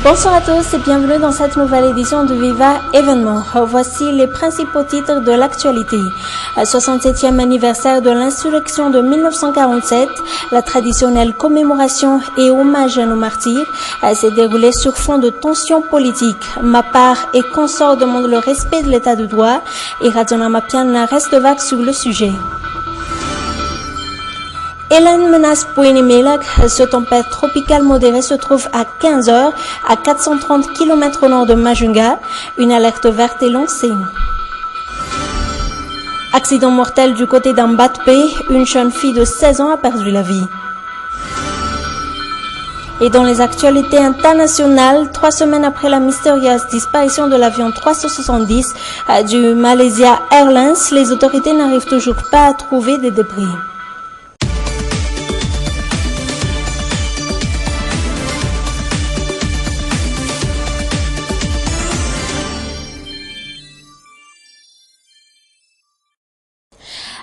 Bonsoir à tous et bienvenue dans cette nouvelle édition de Viva Événement. Voici les principaux titres de l'actualité. 67e anniversaire de l'insurrection de 1947, la traditionnelle commémoration et hommage à nos martyrs s'est déroulée sur fond de tensions politiques. Mapar et consorts demandent le respect de l'état de droit et Radionamapian reste vague sur le sujet. Hélène menace Puenimelak, ce tempête tropicale modérée se trouve à 15 heures à 430 km au nord de Majunga. Une alerte verte est lancée. Accident mortel du côté d'Ambatpé, une jeune fille de 16 ans a perdu la vie. Et dans les actualités internationales, 3 semaines après la mystérieuse disparition de l'avion 370 du Malaysia Airlines, les autorités n'arrivent toujours pas à trouver des débris.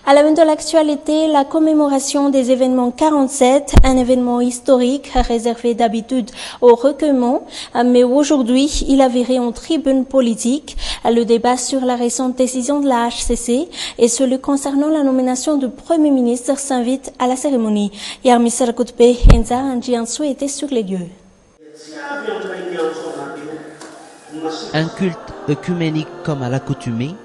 À la une de l'actualité, la commémoration des événements 47, un événement historique réservé d'habitude au recueillement, mais aujourd'hui, il a viré en tribune politique. Le débat sur la récente décision de la HCC et celui concernant la nomination du Premier ministre s'invite à la cérémonie. Yarmi Sarakutpe Enza Anjiansu était sur les lieux. Un culte œcuménique comme à l'accoutumée,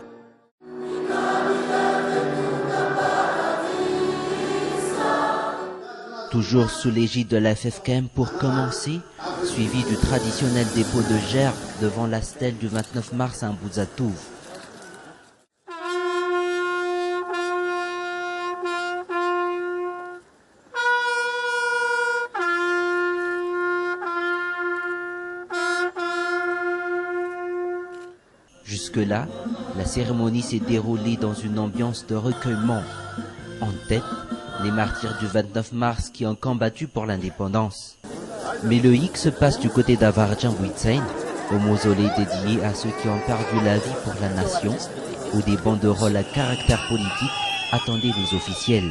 toujours sous l'égide de la FFKM pour commencer, suivi du traditionnel dépôt de gerbes devant la stèle du 29 mars à Mbouzatouf. Jusque-là, la cérémonie s'est déroulée dans une ambiance de recueillement. En tête, les martyrs du 29 mars qui ont combattu pour l'indépendance. Mais le hic se passe du côté d'Avarjan Buitsain, au mausolée dédié à ceux qui ont perdu la vie pour la nation, où des banderoles à caractère politique attendaient les officiels.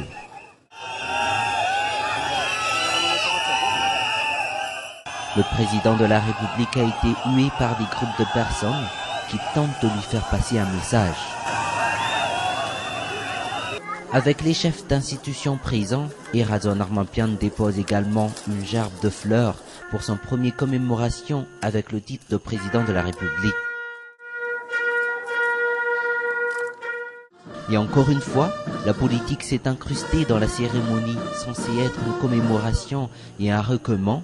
Le président de la République a été hué par des groupes de personnes qui tentent de lui faire passer un message. Avec les chefs d'institutions présents, Radionamapian dépose également une gerbe de fleurs pour son premier commémoration avec le titre de président de la République. Et encore une fois, la politique s'est incrustée dans la cérémonie censée être une commémoration et un recueillement.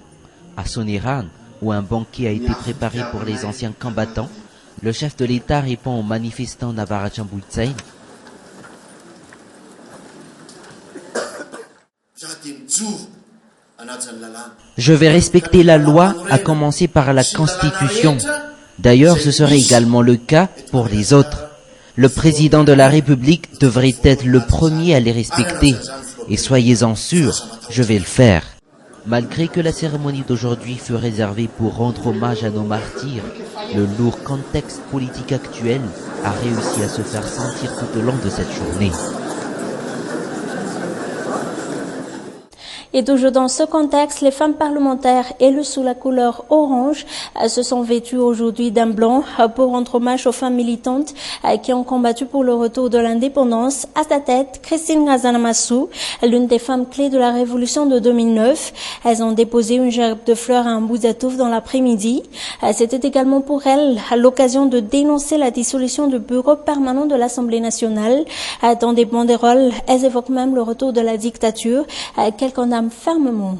À Soneran, où un banquet a été préparé pour les anciens combattants, le chef de l'État répond aux manifestants d'Avarjan Buitsain. Je vais respecter la loi, à commencer par la Constitution. D'ailleurs, ce serait également le cas pour les autres. Le président de la République devrait être le premier à les respecter. Et soyez-en sûrs, je vais le faire. Malgré que la cérémonie d'aujourd'hui fut réservée pour rendre hommage à nos martyrs, le lourd contexte politique actuel a réussi à se faire sentir tout au long de cette journée. Et toujours dans ce contexte, les femmes parlementaires élues sous la couleur orange se sont vêtues aujourd'hui d'un blanc pour rendre hommage aux femmes militantes qui ont combattu pour le retour de l'indépendance. À sa tête, Christine Ngazanamassou, l'une des femmes clés de la révolution de 2009. Elles ont déposé une gerbe de fleurs à Mbouzatouf dans l'après-midi. C'était également pour elles l'occasion de dénoncer la dissolution du bureau permanent de l'Assemblée nationale. Dans des banderoles, elles évoquent même le retour de la dictature, qu'elles condamnent fermement.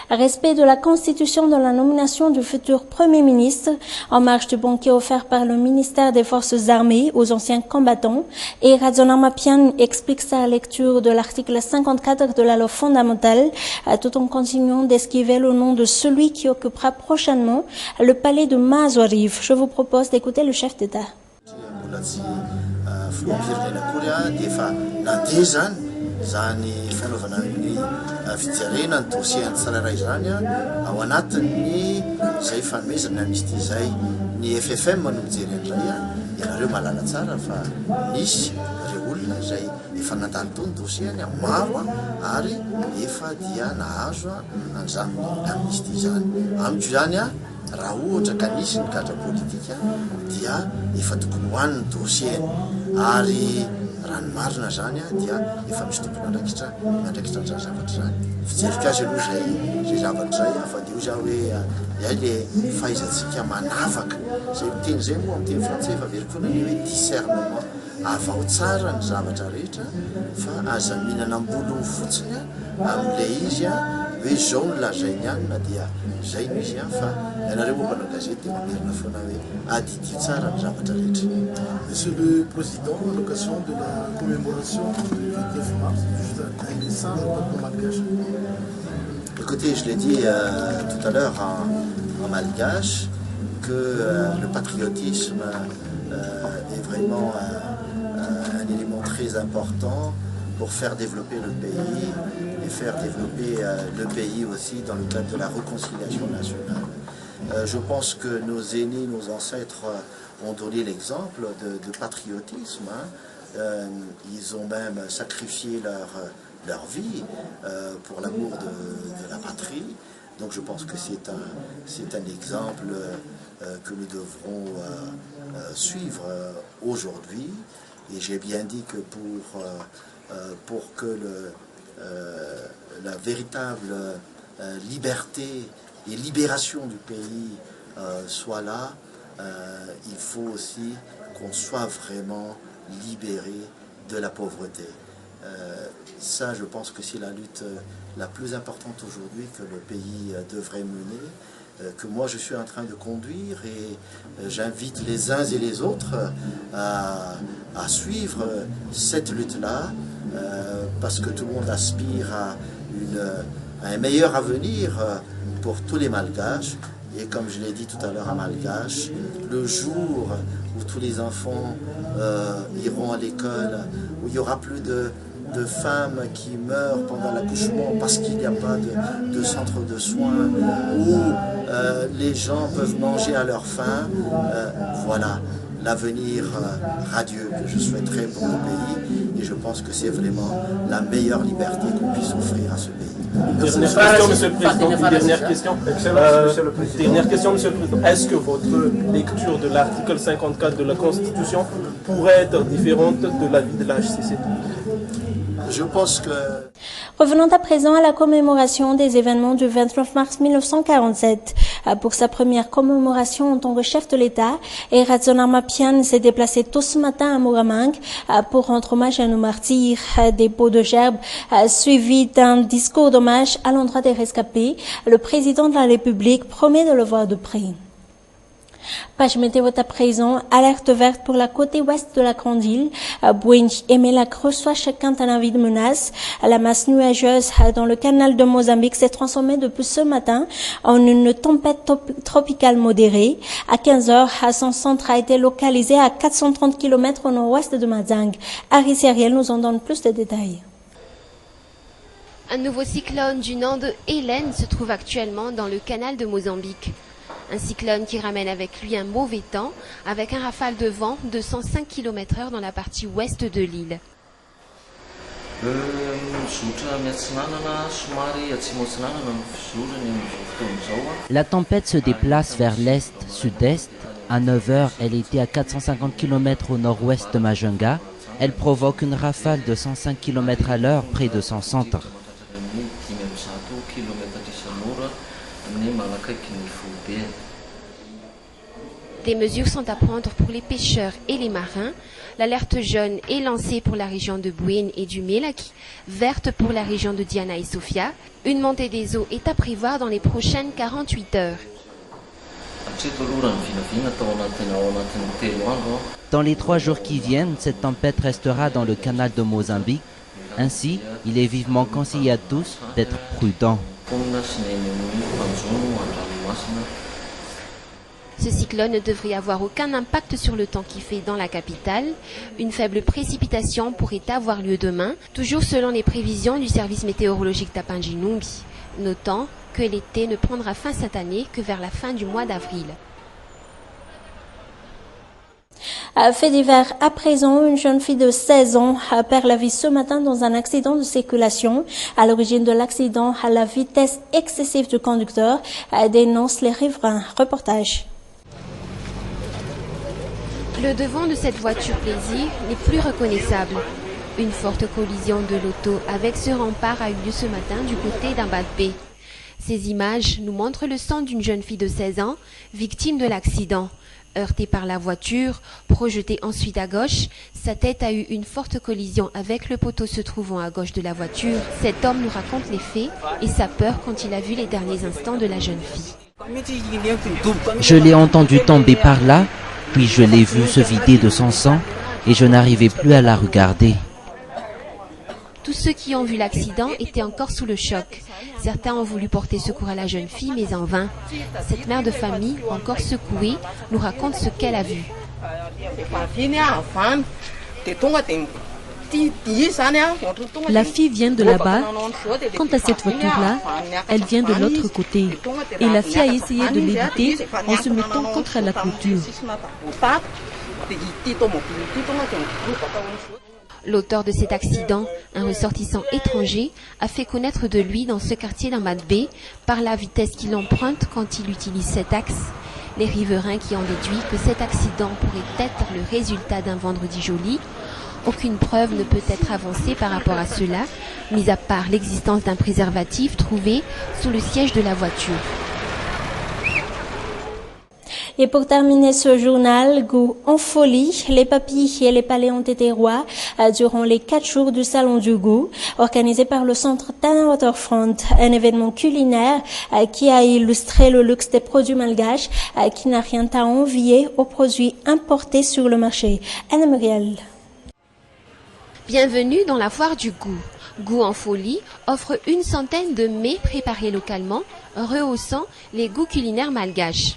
Respect de la Constitution dans la nomination du futur Premier ministre en marge du banquet offert par le ministère des Forces armées aux anciens combattants. Et Radionamapian explique sa lecture de l'article 54 de la loi fondamentale tout en continuant d'esquiver le nom de celui qui occupera prochainement le palais de Mazouarif. Je vous propose d'écouter le chef d'État. Zany fanaovana ny fijarena ny dossier ny tsirairay zany ao anatiny zay fanomezana misy ity zay ny FFM no mijery an'izay ianareo mahalala tsara fa misy ireo olona izay efa nandalo tony dossieny maro ary efa dia nahazo an'izany amnistie zany. Amiko zany raha ohatra ka nisy ny gadra politika dia efa tokony hoan'ny dossieny ary raha ny marina zany dia efa misy tompony andraikitra an'izany zavatra zany. Fijerika azy aloha zay zavatra zay fa dia io za hoe iay le fahaizantsika manavaka zay miteny zay moa amin'ny teny frantsay fa verikona ny hoe discernement, avao tsara ny zavatra rehetra fa aza mihinana ambolony fotsiny amin'ilay izy hoe zao no lazainy ihany na dia zay no izy fa ianareo moa mpanao gazety dia mamerina foana hoe adidio tsara ny zavatra rehetra. Monsieur le Président, à l'occasion de la commémoration du 29 mars, juste un message au peuple malgache. Écoutez, je l'ai dit tout à l'heure en malgache que le patriotisme est vraiment un élément très important pour faire développer le pays et faire développer le pays aussi dans le cadre de la réconciliation nationale. Je pense que nos aînés, nos ancêtres ont donné l'exemple de patriotisme. Ils ont même sacrifié leur vie pour l'amour de la patrie. Donc je pense que c'est un exemple que nous devrons suivre aujourd'hui. Et j'ai bien dit que pour que la véritable liberté et libération du pays soit là, il faut aussi qu'on soit vraiment libéré de la pauvreté. Ça, je pense que c'est la lutte la plus importante aujourd'hui que le pays devrait mener, que moi je suis en train de conduire, et j'invite les uns et les autres à suivre cette lutte-là, parce que tout le monde aspire à un meilleur avenir pour tous les Malgaches. Et comme je l'ai dit tout à l'heure à Malgache, le jour où tous les enfants iront à l'école, où il n'y aura plus de femmes qui meurent pendant l'accouchement parce qu'il n'y a pas de centre de soins, où les gens peuvent manger à leur faim, voilà l'avenir radieux que je souhaiterais pour le pays, et je pense que c'est vraiment la meilleure liberté qu'on puisse offrir à ce pays. Dernière question, Monsieur le Président. Dernière question, Monsieur le Président. Est-ce que votre lecture de l'article 54 de la Constitution pourrait être différente de l'avis de la HCCT? Je pense que... Revenons à présent à la commémoration des événements du 29 mars 1947. Pour sa première commémoration en tant que chef de l'État, Erazon Mapian s'est déplacé tôt ce matin à Muramang pour rendre hommage à nos martyrs. Des pots de gerbe suivis d'un discours d'hommage à l'endroit des rescapés. Le président de la République promet de le voir de près. Page météo à présent, alerte verte pour la côte ouest de la Grande Île. Bouéni et Mélac reçoit chacun un avis de menace. La masse nuageuse dans le canal de Mozambique s'est transformée depuis ce matin en une tempête tropicale modérée. À 15h, son centre a été localisé à 430 km au nord-ouest de Mazang. Harry Seriel nous en donne plus de détails. Un nouveau cyclone du nom de Hélène se trouve actuellement dans le canal de Mozambique. Un cyclone qui ramène avec lui un mauvais temps, avec un rafale de vent de 105 km/h dans la partie ouest de l'île. La tempête se déplace vers l'est-sud-est. À 9h, elle était à 450 km au nord-ouest de Majunga. Elle provoque une rafale de 105 km à l'heure près de son centre. Des mesures sont à prendre pour les pêcheurs et les marins. L'alerte jaune est lancée pour la région de Bouéni et du Mélaki, verte pour la région de Diana et Sofia. Une montée des eaux est à prévoir dans les prochaines 48 heures. Dans les 3 jours qui viennent, cette tempête restera dans le canal de Mozambique. Ainsi, il est vivement conseillé à tous d'être prudents. Ce cyclone ne devrait avoir aucun impact sur le temps qu'il fait dans la capitale. Une faible précipitation pourrait avoir lieu demain, toujours selon les prévisions du service météorologique Tapinjinumbi, notant que l'été ne prendra fin cette année que vers la fin du mois d'avril. Fait divers à présent, une jeune fille de 16 ans perd la vie ce matin dans un accident de circulation. À l'origine de l'accident, la vitesse excessive du conducteur dénonce les riverains. Reportage. Le devant de cette voiture plaisir n'est plus reconnaissable. Une forte collision de l'auto avec ce rempart a eu lieu ce matin du côté d'Ambadbé. Ces images nous montrent le sang d'une jeune fille de 16 ans, victime de l'accident. Heurtée par la voiture, projetée ensuite à gauche, sa tête a eu une forte collision avec le poteau se trouvant à gauche de la voiture. Cet homme nous raconte les faits et sa peur quand il a vu les derniers instants de la jeune fille. Je l'ai entendu tomber par là, puis je l'ai vue se vider de son sang et je n'arrivais plus à la regarder. Tous ceux qui ont vu l'accident étaient encore sous le choc. Certains ont voulu porter secours à la jeune fille, mais en vain. Cette mère de famille, encore secouée, nous raconte ce qu'elle a vu. La fille vient de là-bas. Quant à cette voiture-là, elle vient de l'autre côté. Et la fille a essayé de l'éviter en se mettant contre la clôture. L'auteur de cet accident, un ressortissant étranger, a fait connaître de lui dans ce quartier d'Ambadbé par la vitesse qu'il emprunte quand il utilise cet axe. Les riverains qui ont déduit que cet accident pourrait être le résultat d'un vendredi joli. Aucune preuve ne peut être avancée par rapport à cela, mis à part l'existence d'un préservatif trouvé sous le siège de la voiture. Et pour terminer ce journal, goût en folie, les papilles et les palais ont été rois durant les 4 jours du Salon du Goût, organisé par le centre Tana Waterfront, un événement culinaire qui a illustré le luxe des produits malgaches, qui n'a rien à envier aux produits importés sur le marché. Anna Muriel. Bienvenue dans la foire du goût. Goût en folie offre une centaine de mets préparés localement, rehaussant les goûts culinaires malgaches.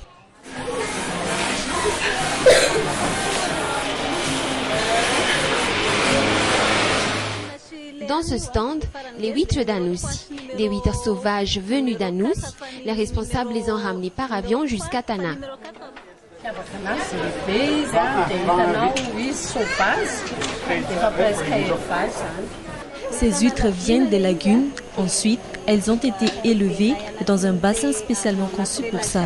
Dans ce stand, les huîtres d'Anoussi, des huîtres sauvages venues d'Anoussi, les responsables les ont ramenées par avion jusqu'à Tana. Ces huîtres viennent des lagunes. Ensuite, elles ont été élevées dans un bassin spécialement conçu pour ça.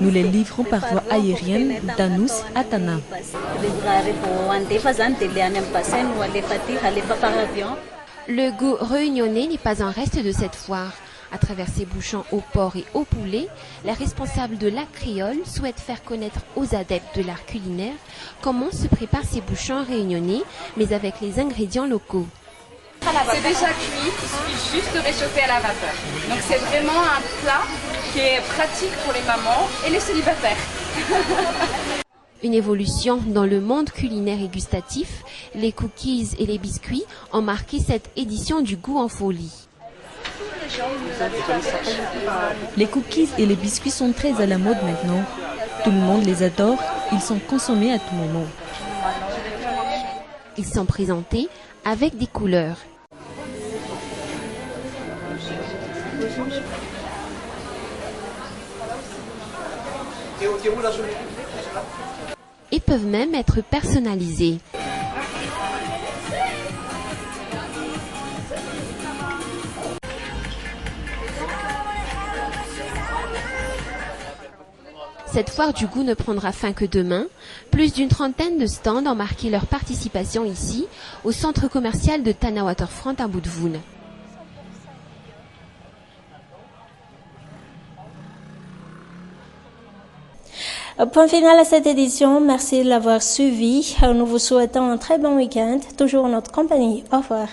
Nous les livrons par voie aérienne d'Anous à Tana. Le goût réunionnais n'est pas un reste de cette foire. À travers ses bouchons au porc et au poulet, les responsables de l'art créole souhaitent faire connaître aux adeptes de l'art culinaire comment se préparent ces bouchons réunionnais, mais avec les ingrédients locaux. C'est déjà cuit, il suffit juste de réchauffer à la vapeur. Donc c'est vraiment un plat qui est pratique pour les mamans et les célibataires. Une évolution dans le monde culinaire et gustatif, les cookies et les biscuits ont marqué cette édition du Goût en folie. Les cookies et les biscuits sont très à la mode maintenant. Tout le monde les adore, ils sont consommés à tout moment. Ils sont présentés avec des couleurs. Et peuvent même être personnalisés. Cette foire du goût ne prendra fin que demain. Plus d'une trentaine de stands ont marqué leur participation ici, au centre commercial de Tana Waterfront à Boudvoun. Point final à cette édition. Merci de l'avoir suivi. Nous vous souhaitons un très bon week-end. Toujours en notre compagnie. Au revoir.